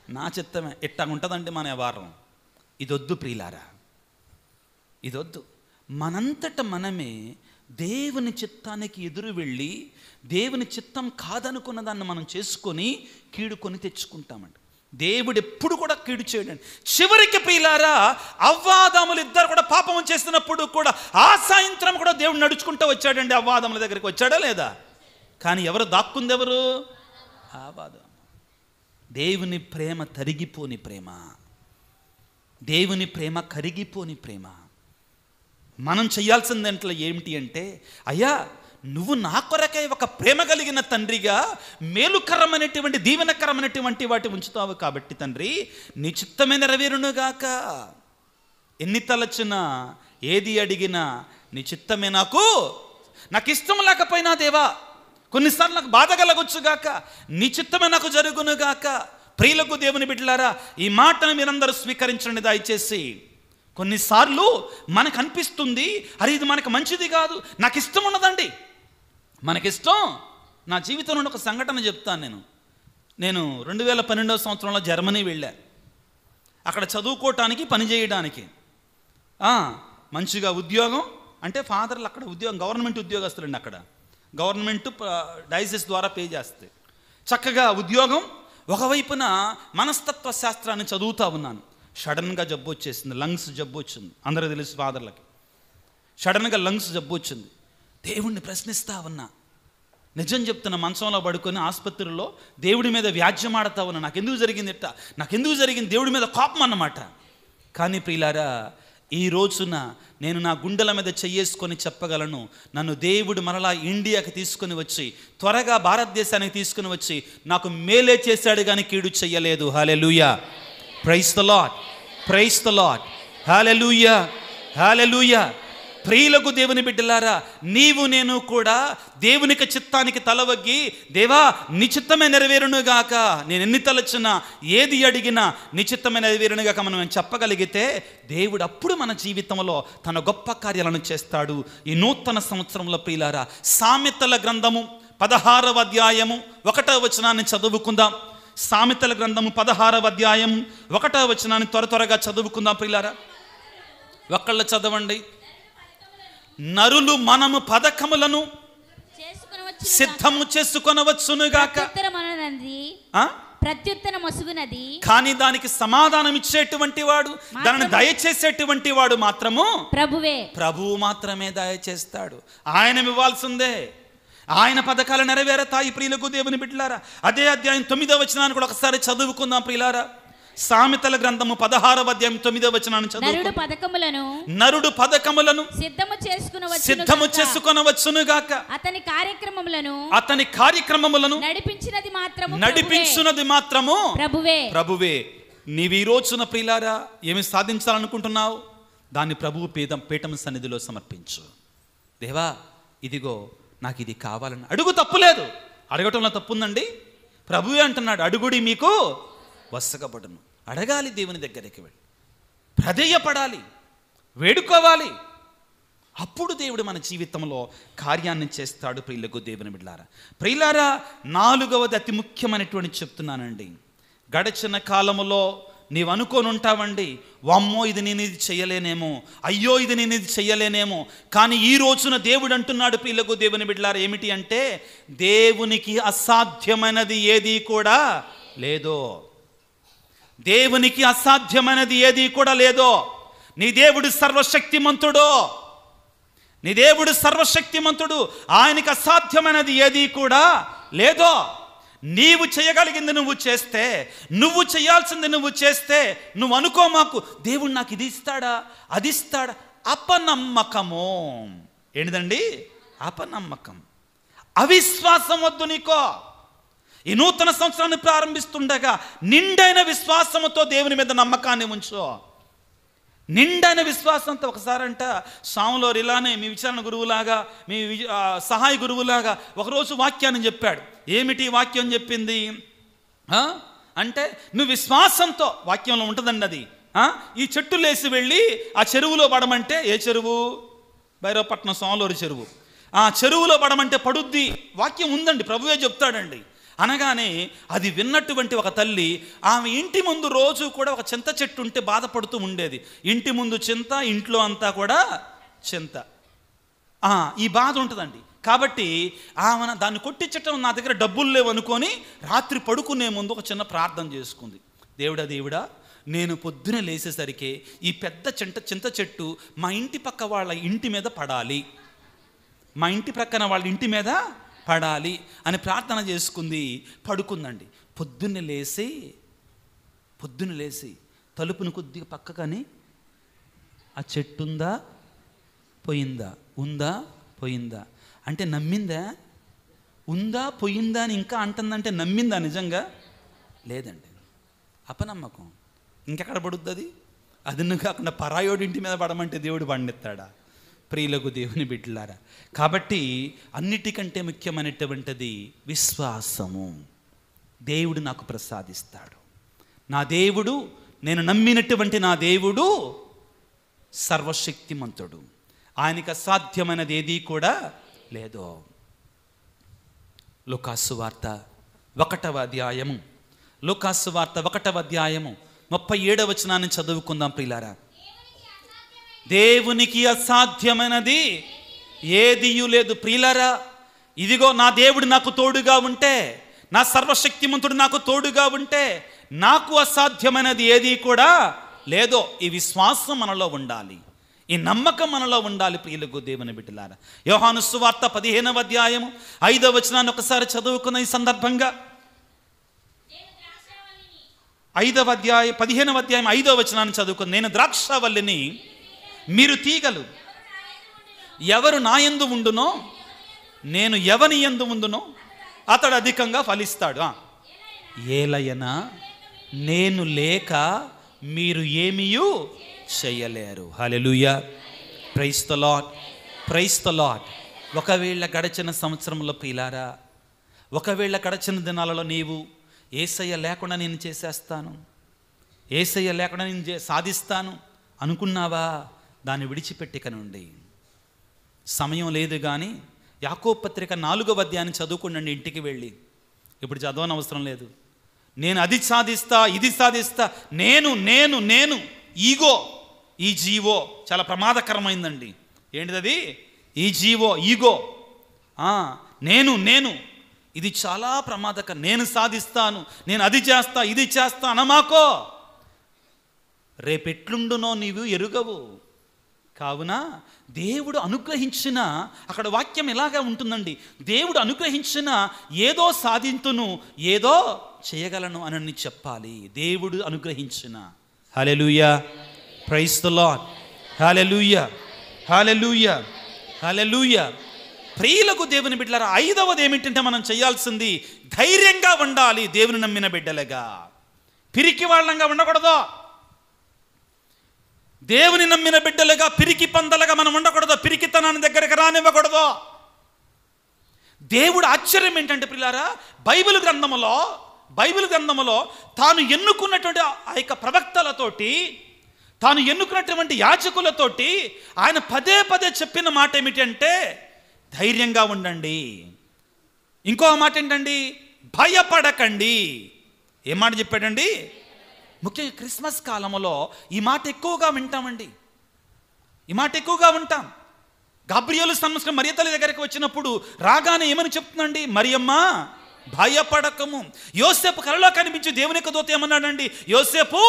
నా చిత్తమే. ఇట్టా ఉంటుందండి మన వ్యవహారం. ఇదొద్దు ప్రియులారా, ఇదొద్దు. మనంతట మనమే దేవుని చిత్తానికి ఎదురు వెళ్ళి దేవుని చిత్తం కాదనుకున్న దాన్ని మనం చేసుకొని కీడుకొని తెచ్చుకుంటామండి. దేవుడు ఎప్పుడు కూడా కీడు చేయడండి. చివరికి ప్రియులారా, అవ్వాదములు ఇద్దరు కూడా పాపం చేస్తున్నప్పుడు కూడా ఆ సాయంత్రం కూడా దేవుడు నడుచుకుంటూ వచ్చాడండి. అవ్వాదముల దగ్గరికి వచ్చాడా లేదా? కానీ ఎవరు దాక్కుంది? ఎవరు? అవ్వాదము. దేవుని ప్రేమ తరిగిపోని ప్రేమ, దేవుని ప్రేమ కరిగిపోని ప్రేమ. మనం చేయాల్సింది దాంట్లో ఏమిటి అంటే, అయ్యా నువ్వు నా కొరకై ఒక ప్రేమ కలిగిన తండ్రిగా మేలుకరమైనటువంటి దీవెనకరమైనటువంటి వాటి ఉంచుతావు కాబట్టి తండ్రి నీ చిత్తమే నెరవేరునుగాక. ఎన్ని తలచినా ఏది అడిగినా నీ చిత్తమే నాకు ఇష్టం లేకపోయినా దేవా, కొన్నిసార్లు నాకు బాధ కలగొచ్చుగాక, నీ చిత్తమే నాకు జరుగునుగాక. ప్రియులకు దేవుని బిడ్డలారా, ఈ మాటను మీరందరూ స్వీకరించండి దయచేసి. కొన్నిసార్లు మనకు అనిపిస్తుంది, అరే ఇది మనకు మంచిది కాదు, నాకు ఇష్టం ఉన్నదండి. మనకిష్టం. నా జీవితంలో ఒక సంఘటన చెప్తాను. నేను 2012వ సంవత్సరంలో జర్మనీ వెళ్ళా. అక్కడ చదువుకోవటానికి, పని చేయడానికి. మంచిగా ఉద్యోగం అంటే ఫాదర్లు అక్కడ ఉద్యోగం, గవర్నమెంట్ ఉద్యోగస్తులండి. అక్కడ గవర్నమెంట్ డైసెస్ ద్వారా పే చేస్తే చక్కగా ఉద్యోగం. ఒకవైపున మనస్తత్వ శాస్త్రాన్ని చదువుతూ ఉన్నాను. సడన్గా జబ్బు వచ్చేసింది, లంగ్స్ జబ్బు వచ్చింది. అందరికీ తెలుసు ఫాదర్లకి. సడన్గా లంగ్స్ జబ్బు వచ్చింది. దేవుణ్ణి ప్రశ్నిస్తా ఉన్నా, నిజం చెప్తున్న మంచంలో పడుకొని ఆసుపత్రిలో దేవుడి మీద వ్యాజ్యం ఆడుతా ఉన్నా. నాకెందుకు జరిగింది ఇట్ట, నాకెందుకు జరిగింది, దేవుడి మీద కోపం అన్నమాట. కానీ ప్రియులారా, ఈ రోజున నేను నా గుండెల మీద చెయ్యేసుకొని చెప్పగలను, నన్ను దేవుడు మరలా ఇండియాకి తీసుకుని వచ్చి, త్వరగా భారతదేశానికి తీసుకుని వచ్చి నాకు మేలే చేశాడు కానీ కీడు చెయ్యలేదు. Hallelujah, praise the Lord, praise the Lord, hallelujah, hallelujah. ప్రియులకు దేవుని బిడ్డలారా, నీవు నేను కూడా దేవునికి చిత్తానికి తలవగ్గి, దేవా నీ చిత్తమే నెరవేరునుగాక, నేను ఎన్ని తలచినా ఏది అడిగినా నీ చిత్తమే నెరవేరునుగాక మనం చెప్పగలిగితే దేవుడు అప్పుడు మన జీవితంలో తన గొప్ప కార్యాలను చేస్తాడు. ఈ నూతన సంవత్సరంలో ప్రియులారా, సామెతల గ్రంథము 16వ అధ్యాయము 1వ వచనాన్ని చదువుకుందాం. సామెతల గ్రంథము 16వ అధ్యాయం 1వ వచనాన్ని త్వరగా చదువుకుందాం ప్రియులారా. ఒక్కళ్ళు చదవండి. నరులు మనము పథకములను సిద్ధము చేసుకొనవచ్చునుగాక, ప్రత్యుత్తరమొసగునది, కానీ దానికి సమాధానం ఇచ్చేటువంటి వాడు, దానిని దయచేసేటువంటి వాడు మాత్రము ప్రభువే. ప్రభువు మాత్రమే దయచేస్తాడు. ఆయన ఇవ్వాల్సిందే. ఆయన పథకాలు నెరవేరతాయి. ప్రియులకు దేవుని బిడ్డలారా, అదే అధ్యాయం 9వ వచనాన్ని కూడా ఒకసారి చదువుకుందాం ప్రియులారా. సామెతల గ్రంథము 16వ అధ్యాయం 9వ వచనాన్ని చదువుకుందాం. నరుడు పథకములను సిద్ధము చేసుకొనవచ్చునుగాక, అతని కార్యక్రమములను నడిపించున్నది మాత్రము ప్రభువే. నీవు ఈ రోజున ప్రియులారా ఏమి సాధించాలనుకుంటున్నావు, దాన్ని ప్రభువు పీఠం సన్నిధిలో సమర్పించు. దేవా ఇదిగో నాకు ఇది కావాలని అడుగు, తప్పులేదు. అడగటంలో తప్పుందండి. ప్రభువే అంటున్నాడు, అడుగుడి మీకు వసగబడును. అడగాలి, దేవుని దగ్గరికి వెళ్ళి ప్రధేయపడాలి, వేడుకోవాలి. అప్పుడు దేవుడు మన జీవితంలో కార్యాన్ని చేస్తాడు. ప్రియులకు దేవుని బిడ్డలారా, ప్రియులారా 4వది అతి ముఖ్యమైనటువంటి చెప్తున్నానండి. గడిచిన కాలములో నీవు అనుకొని ఉంటావండి, వామ్మో ఇది నేను ఇది చెయ్యలేనేమో, అయ్యో ఇది నేను ఇది చెయ్యలేనేమో. కానీ ఈ రోజున దేవుడు అంటున్నాడు ప్రియులకు దేవుని బిడ్డలారా, ఏమిటి అంటే దేవునికి అసాధ్యమైనది ఏది కూడా లేదో. దేవునికి అసాధ్యమైనది ఏది కూడా లేదో. నీ దేవుడు సర్వశక్తిమంతుడు, నీ దేవుడు సర్వశక్తిమంతుడు. ఆయనకి అసాధ్యమైనది ఏది కూడా లేదో. నీవు చేయగలిగింది నువ్వు చేస్తే, నువ్వు చేయాల్సింది నువ్వు చేస్తే, నువ్వు అనుకో మాకు దేవుడు నాకు ఇది ఇస్తాడా అది ఇస్తాడా. అపనమ్మకము. ఏంటిదండి? అపనమ్మకం, అవిశ్వాసం వద్దు నీకో. ఈ నూతన సంవత్సరాన్ని ప్రారంభిస్తుండగా నిండైన విశ్వాసంతో దేవుని మీద నమ్మకాన్ని ఉంచో. నిండైన విశ్వాసంతో. ఒకసారి అంట సాములోరు ఇలానే మీ విచారణ గురువులాగా, మీ సహాయ గురువులాగా ఒకరోజు వాక్యాన్ని చెప్పాడు. ఏమిటి వాక్యం చెప్పింది అంటే, నువ్వు విశ్వాసంతో, వాక్యంలో ఉంటుందండి అది, ఈ చెట్టు లేసి వెళ్ళి ఆ చెరువులో పడమంటే, ఏ చెరువు? భైరవపట్నం సాములోరు చెరువు. ఆ చెరువులో పడమంటే పడుద్ది, వాక్యం ఉందండి, ప్రభువే చెప్తాడండి. అనగానే అది విన్నటువంటి ఒక తల్లి, ఆమె ఇంటి ముందు రోజు కూడా ఒక చింత చెట్టు ఉంటే బాధపడుతూ ఉండేది. ఇంటి ముందు చింత, ఇంట్లో అంతా కూడా చింత. ఈ బాధ ఉంటుందండి. కాబట్టి ఆమె దాన్ని కొట్టించటం, నా దగ్గర డబ్బులు లేవు అనుకొని రాత్రి పడుకునే ముందు ఒక చిన్న ప్రార్థన చేసుకుంది. దేవుడా, నేను పొద్దున లేచేసరికి ఈ పెద్ద చింత చెట్టు మా ఇంటి పక్క వాళ్ళ ఇంటి మీద పడాలి, మా ఇంటి ప్రక్కన వాళ్ళ ఇంటి మీద పడాలి అని ప్రార్థన చేసుకుంది. పడుకుందండి. పొద్దున్నే లేచి తలుపును కొద్దిగా పక్కకని, ఆ చెట్టు ఉందా పోయిందా, ఉందా పోయిందా అంటే నమ్మిందా? ఉందా పోయిందా అని ఇంకా అంటుందంటే నమ్మిందా నిజంగా? లేదండి, అపనమ్మకం. ఇంకెక్కడ పడుద్ది అది? నువ్వు కాకుండా పరాయోడి ఇంటి మీద పడమంటే దేవుడు పండిస్తాడా? ప్రియులకు దేవుని బిడ్డలారా, కాబట్టి అన్నిటికంటే ముఖ్యమైనటువంటిది విశ్వాసము. దేవుడు నాకు ప్రసాదిస్తాడు. నా దేవుడు, నేను నమ్మినటువంటి నా దేవుడు సర్వశక్తిమంతుడు. ఆయనకు అసాధ్యమైనది ఏదీ కూడా లేదు. లూకాసు వార్త 1వ అధ్యాయము 37వ వచనాన్ని చదువుకుందాం ప్రియులారా. దేవునికి అసాధ్యమైనది ఏదియూ లేదు. ప్రియులారా, ఇదిగో నా దేవుడు నాకు తోడుగా ఉంటే, నా సర్వశక్తిమంతుడు నాకు తోడుగా ఉంటే, నాకు అసాధ్యమైనది ఏది కూడా లేదో. ఈ విశ్వాసం మనలో ఉండాలి, ఈ నమ్మకం మనలో ఉండాలి. ప్రియులకు దేవుని బిడ్డలారా, యోహాను సువార్త 15వ అధ్యాయము 5వ వచనాన్ని ఒకసారి చదువుకున్న ఈ సందర్భంగా, 15వ అధ్యాయం 5వ వచనాన్ని చదువుకుని, నేను ద్రాక్షవల్లిని, మీరు తీగలు. ఎవరు నా యందు ఉండునో, నేను ఎవని యందు ఉండునో అతడు అధికంగా ఫలిస్తాడు. ఏలయనా నేను లేక మీరు ఏమీయూ చేయలేరు. Hallelujah, praise the Lord, praise the Lord. ఒకవేళ గడిచిన సంవత్సరంలో ప్రియులారా, ఒకవేళ గడిచిన దినాలలో నీవు యేసయ్య లేకుండా నేను చేసేస్తాను, యేసయ్య లేకుండా నేను సాధిస్తాను అనుకున్నావా? దాన్ని విడిచిపెట్టికనుండి. సమయం లేదు కానీ యాకోబు పత్రిక 4వ అధ్యాయాన్ని చదువుకుండండి ఇంటికి వెళ్ళి. ఇప్పుడు చదవని అవసరం లేదు. నేను అది సాధిస్తా, ఇది సాధిస్తా, నేను ఈగో, ఈ జీవో చాలా ప్రమాదకరమైందండి. ఏంటిది? ఈ జీవో, ఈగో. నేను ఇది చాలా ప్రమాదకరం. నేను సాధిస్తాను, నేను అది చేస్తా, ఇది చేస్తా అనమాకో. రేపెట్లుండునో నీవు ఎరుగవు. కావున దేవుడు అనుగ్రహించిన, అక్కడ వాక్యం ఎలాగా ఉంటుందండి, దేవుడు అనుగ్రహించిన ఏదో సాధింతును, ఏదో చేయగలను అని చెప్పాలి. దేవుడు అనుగ్రహించిన. హల్లెలూయా, praise the lord, hallelujah, hallelujah, hallelujah. ప్రియులకు దేవుని బిడ్డలారా, 5వది ఏమిటంటే మనం చేయాల్సింది ధైర్యంగా ఉండాలి. దేవుని నమ్మిన బిడ్డలుగా పిరికి వాళ్ళంగా ఉండకూడదు. దేవుని నమ్మిన బిడ్డలుగా పిరికి పందలుగా మనం ఉండకూడదు. పిరికితనాన్ని దగ్గరికి రానివ్వకూడదు. దేవుడు ఆశ్చర్యం ఏంటంటే ప్రియులారా, బైబిల్ గ్రంథములో తాను ఎన్నుకున్నటువంటి ఆ యొక్క ప్రవక్తలతోటి, తాను ఎన్నుకున్నటువంటి యాజకులతోటి ఆయన పదే చెప్పిన మాట ఏమిటంటే ధైర్యంగా ఉండండి. ఇంకో మాట ఏంటండి? భయపడకండి. ఏం మాట చెప్పాడండి? ముఖ్యంగా క్రిస్మస్ కాలంలో ఈ మాట ఎక్కువగా వింటామండి. ఈ మాట ఎక్కువగా వింటాం. గాబ్రియేలు సంవత్సరం మరియ తల్లి దగ్గరికి వచ్చినప్పుడు రాగానే ఏమని చెప్తుందండి? మరియమ్మ భయపడకము. యోసేపు కలలో కనిపించి దేవుని యొక్క దూత ఏమన్నాడండి? యోసేపు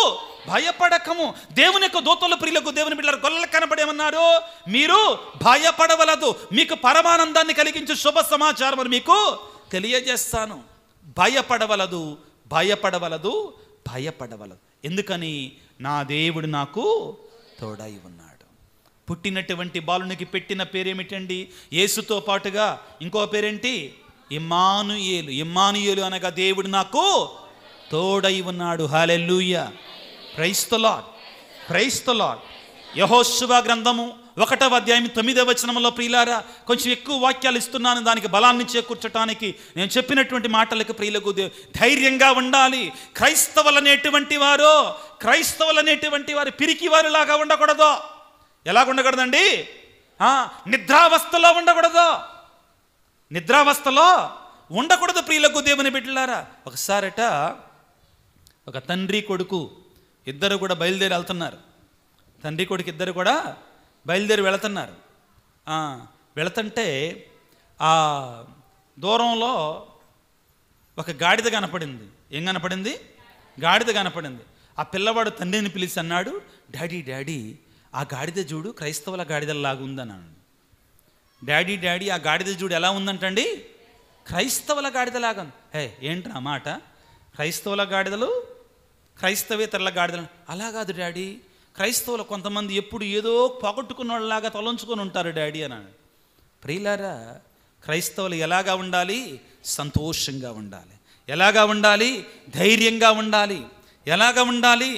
భయపడకము. దేవుని యొక్క దూతలు ప్రియులకు దేవుని బిడ్డలు గొల్లలు కనబడేమన్నారు? మీరు భయపడవలదు, మీకు పరమానందాన్ని కలిగించే శుభ సమాచారం మీకు తెలియజేస్తాను. భయపడవలదు, భయపడవలదు, భయపడవలదు. ఎందుకని? నా దేవుడు నాకు తోడై ఉన్నాడు. పుట్టినటువంటి బాలునికి పెట్టిన పేరేమిటండి? యేసుతో పాటుగా ఇంకో పేరేంటి? ఇమ్మానుయేలు. ఇమ్మానుయేలు అనగా దేవుడు నాకు తోడై ఉన్నాడు. Hallelujah, praise the Lord, praise the Lord. యెహోషువ గ్రంథము 1వ అధ్యాయం 9వ వచనంలో ప్రియులారా, కొంచెం ఎక్కువ వాక్యాలు ఇస్తున్నాను దానికి బలాన్ని చేకూర్చడానికి. నేను చెప్పినటువంటి మాటలకు ప్రియులకు ధైర్యంగా ఉండాలి. క్రైస్తవులనేటువంటి వారు పిరికి వారిలాగా ఉండకూడదు. ఎలాగ ఉండకూడదండి? నిద్రావస్థలో ఉండకూడదు. నిద్రావస్థలో ఉండకూడదు ప్రియులకు దేవుని బిడ్డలారా. ఒకసారట ఒక తండ్రి కొడుకు ఇద్దరు కూడా బయలుదేరి వెళ్తున్నారు. తండ్రి కొడుకు ఇద్దరు కూడా బయలుదేరి వెళుతున్నారు. వెళుతుంటే ఆ దూరంలో ఒక గాడిద కనపడింది. ఏం కనపడింది? గాడిద కనపడింది. ఆ పిల్లవాడు తండ్రిని పిలిచి అన్నాడు, డాడీ డాడీ, ఆ గాడిద చూడు క్రైస్తవుల గాడిదలాగా ఉందన్నాడు. డాడీ డాడీ, ఆ గాడిద చూడు ఎలా ఉందంటండి? క్రైస్తవుల గాడిదలాగా. ఏంట్రా మాట? క్రైస్తవుల గాడిదలు క్రైస్తవేతరుల గాడిదలు అలా కాదు డాడీ, క్రైస్తవులు కొంతమంది ఎప్పుడు ఏదో పోగొట్టుకున్న వాళ్ళలాగా తలంచుకొని ఉంటారు డాడీ అన్నాడు. ప్రియులారా, క్రైస్తవులు ఎలాగా ఉండాలి? సంతోషంగా ఉండాలి. ఎలాగా ఉండాలి? ధైర్యంగా ఉండాలి. ఎలాగా ఉండాలి?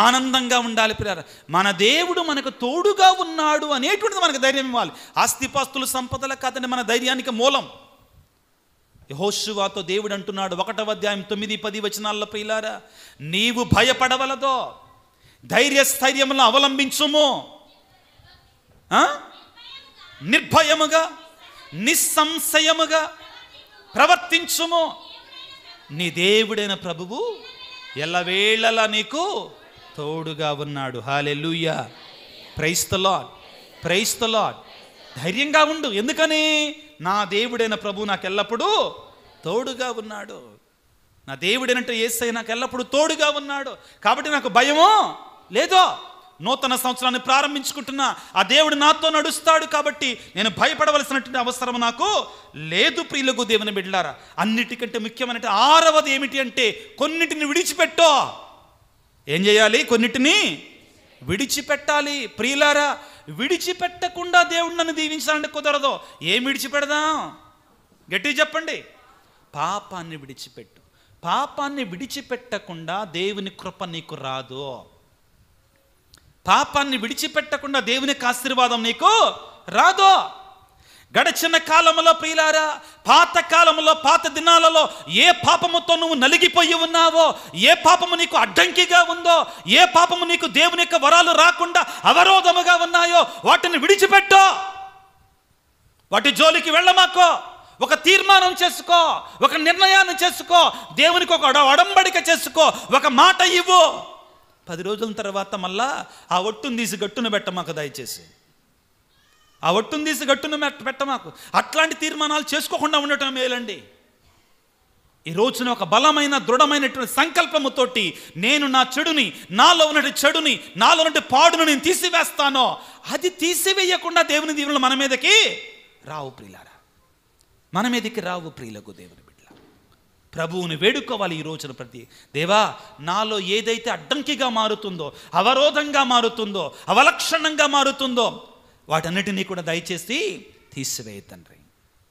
ఆనందంగా ఉండాలి. ప్రియులారా, మన దేవుడు మనకు తోడుగా ఉన్నాడు అనేటువంటిది మనకు ధైర్యం ఇవ్వాలి. ఆస్తిపాస్తులు సంపదల కాదండి మన ధైర్యానికి మూలం. యెహోషువతో దేవుడు అంటున్నాడు 1వ అధ్యాయం 9-10 వచనాల్లో, ప్రియులారా, నీవు భయపడవలదో, ధైర్యస్థైర్యములను అవలంబించుము, నిర్భయముగా నిస్సంశయముగా ప్రవర్తించుము, నీ దేవుడైన ప్రభువు ఎల్లవేళలా నీకు తోడుగా ఉన్నాడు. Hallelujah, praise the Lord, praise the Lord. ధైర్యంగా ఉండు. ఎందుకని? నా దేవుడైన ప్రభు నాకు ఎల్లప్పుడూ తోడుగా ఉన్నాడు. నా దేవుడైనట్టు యేసయ్య నాకు ఎల్లప్పుడూ తోడుగా ఉన్నాడు. కాబట్టి నాకు భయమో లేదో. నూతన సంవత్సరాన్ని ప్రారంభించుకుంటున్నా, ఆ దేవుడు నాతో నడుస్తాడు. కాబట్టి నేను భయపడవలసినటువంటి అవసరం నాకు లేదు. ప్రియులకు దేవుని బిడ్డలారా, అన్నిటికంటే ముఖ్యమైన 6వది ఏమిటి అంటే, కొన్నిటిని విడిచిపెట్టో. ఏం చేయాలి? కొన్నిటిని విడిచిపెట్టాలి. ప్రియులారా, విడిచిపెట్టకుండా దేవుడు నన్ను దీవించాలంటే కుదరదు. ఏం విడిచిపెడదాం? గట్టిగా చెప్పండి. పాపాన్ని విడిచిపెట్టు. పాపాన్ని విడిచిపెట్టకుండా దేవుని కృప నీకు రాదు. పాపాన్ని విడిచిపెట్టకుండా దేవునికి ఆశీర్వాదం నీకు రాదు. గడిచిన కాలంలో ప్రియులారా, పాత కాలంలో, పాత దినాలలో ఏ పాపముతో నువ్వు నలిగిపోయి ఉన్నావో, ఏ పాపము నీకు అడ్డంకిగా ఉందో, ఏ పాపము నీకు దేవుని యొక్క వరాలు రాకుండా అవరోధముగా ఉన్నాయో, వాటిని విడిచిపెట్టో. వాటి జోలికి వెళ్ళమాకో. ఒక తీర్మానం చేసుకో, ఒక నిర్ణయాన్ని చేసుకో, దేవునికి ఒక ఒడంబడిక చేసుకో, ఒక మాట ఇవ్వు. 10 రోజుల తర్వాత మళ్ళా ఆ ఒట్టును తీసి గట్టున పెట్టమాకు. దయచేసి ఆ ఒట్టును తీసి గట్టున పెట్టమాకు. అట్లాంటి తీర్మానాలు చేసుకోకుండా ఉండటం మేలండి. ఈ రోజున ఒక బలమైన దృఢమైనటువంటి సంకల్పముతోటి నేను నా చెడుని, నాలో ఉన్నటువంటి చెడుని, నాలో ఉన్నటువంటి పాడును నేను తీసివేస్తానో, అది తీసివేయకుండా దేవుని దీవెనలు మన మీదకి రావు ప్రియులారా. మన మీదకి రావు ప్రియులకు దేవుని బిడ్డల. ప్రభువుని వేడుకోవాలి ఈ రోజున. ప్రతి దేవా, నాలో ఏదైతే అడ్డంకిగా మారుతుందో, అవరోధంగా మారుతుందో, అవలక్షణంగా మారుతుందో, వాటన్నిటినీ కూడా దయచేసి తీసివేయ తండ్రి.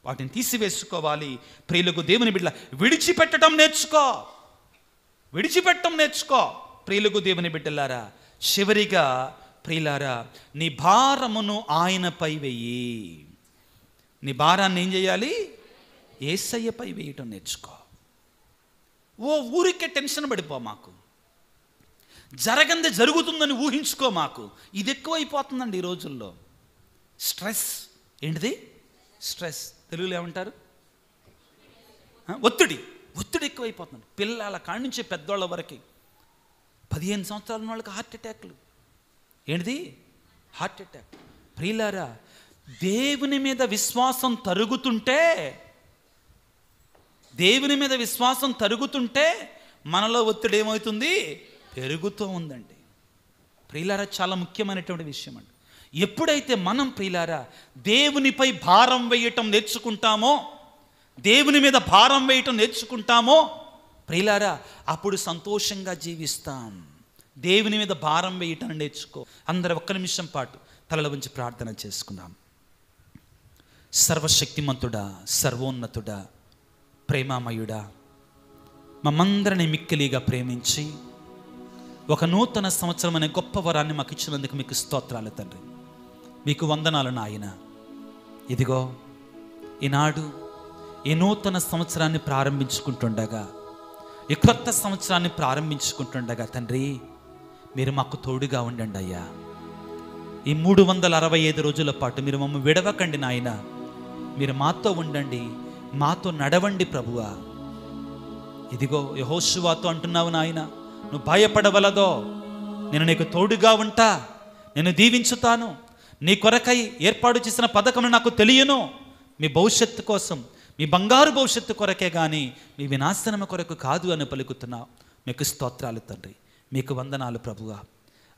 వాటిని తీసివేసుకోవాలి ప్రియులకు దేవుని బిడ్డల. విడిచిపెట్టడం నేర్చుకో, విడిచిపెట్టడం నేర్చుకో ప్రియులకు దేవుని బిడ్డలారా. చివరిగా ప్రియులారా, నీ భారమును ఆయనపై వెయ్యి. నీ భారాన్ని ఏం చేయాలి? యేసయ్యపై వేయటం నేర్చుకో. ఓ ఊరికే టెన్షన్ పడిపో మాకు, జరగంది జరుగుతుందని ఊహించుకో మాకు. ఇది ఎక్కువైపోతుందండి ఈ రోజుల్లో. స్ట్రెస్. ఏంటిది? స్ట్రెస్. తెలుగులో ఏమంటారు? ఒత్తిడి. ఒత్తిడి ఎక్కువైపోతుంది. పిల్లల కాడి నుంచి పెద్దవాళ్ళ వరకు 15 సంవత్సరాల వాళ్ళకి హార్ట్ అటాక్లు. ఏంటిది? Heart attack. ప్రియులారా, దేవుని మీద విశ్వాసం తరుగుతుంటే, దేవుని మీద విశ్వాసం తరుగుతుంటే మనలో ఒత్తిడి ఏమవుతుంది? పెరుగుతూ ఉందండి. ప్రియులారా, చాలా ముఖ్యమైనటువంటి విషయం అండి. ఎప్పుడైతే మనం ప్రియులారా దేవునిపై భారం వేయటం నేర్చుకుంటామో, దేవుని మీద భారం వేయటం నేర్చుకుంటామో ప్రియులారా, అప్పుడు సంతోషంగా జీవిస్తాం. దేవుని మీద భారం వేయటం నేర్చుకో. అందరూ ఒక్క నిమిషం పాటు తలల ఉంచి ప్రార్థన చేసుకుందాం. సర్వశక్తిమంతుడా, సర్వోన్నతుడా, ప్రేమామయుడా, మమ్మందరిని మిక్కిలిగా ప్రేమించి ఒక నూతన సంవత్సరం అనే గొప్ప వరాన్ని మాకు ఇచ్చినందుకు మీకు స్తోత్రాలు తండ్రి. మీకు వందనాలు నాయన. ఇదిగో ఈనాడు ఈ నూతన సంవత్సరాన్ని ప్రారంభించుకుంటుండగా, ఈ క్రొత్త సంవత్సరాన్ని ప్రారంభించుకుంటుండగా తండ్రి, మీరు మాకు తోడుగా ఉండండి అయ్యా. ఈ 365 రోజుల పాటు మీరు మమ్మల్ని విడవకండి నాయన. మీరు మాతో ఉండండి, మాతో నడవండి ప్రభువా. ఇదిగో యెహోషువతో అంటున్నావు నాయన, నువ్వు భయపడవలదో, నేను నీకు తోడుగా ఉంటా, నేను దీవించుతాను, నీ కొరకై ఏర్పాటు చేసిన పథకం నాకు తెలియను, మీ భవిష్యత్తు కోసం, మీ బంగారు భవిష్యత్తు కొరకే కానీ మీ వినాశనము కొరకు కాదు అని పలుకుతున్నావు. మీకు స్తోత్రాలు తండ్రి, మీకు వందనాలు ప్రభువా.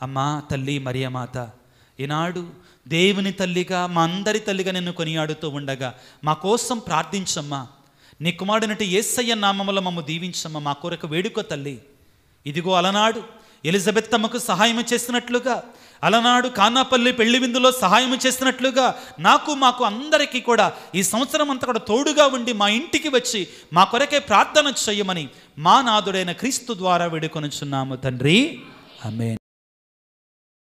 అమ్మా తల్లి మరియమాత, ఈనాడు దేవుని తల్లిగా, మా అందరి తల్లిగా నిన్ను కొనియాడుతూ ఉండగా మా కోసం ప్రార్థించమ్మా. నీ కుమారుడినటి యేసయ్య నామములో మమ్ము దీవించమ్మా. మా కొరకు వేడుక తల్లి. ఇదిగో అలనాడు ఎలిజబెత్ అమ్మకు సహాయం చేసినట్లుగా, అలనాడు కానాపల్లి పెళ్లి విందులో సహాయం చేసినట్లుగా మాకు అందరికీ కూడా ఈ సంవత్సరం అంతా కూడా తోడుగా ఉండి మా ఇంటికి వచ్చి మా కొరకే ప్రార్థన చేయమని మా నాథుడైన క్రీస్తు ద్వారా వేడుకొనుచున్నాము తండ్రి. ఆమేన్.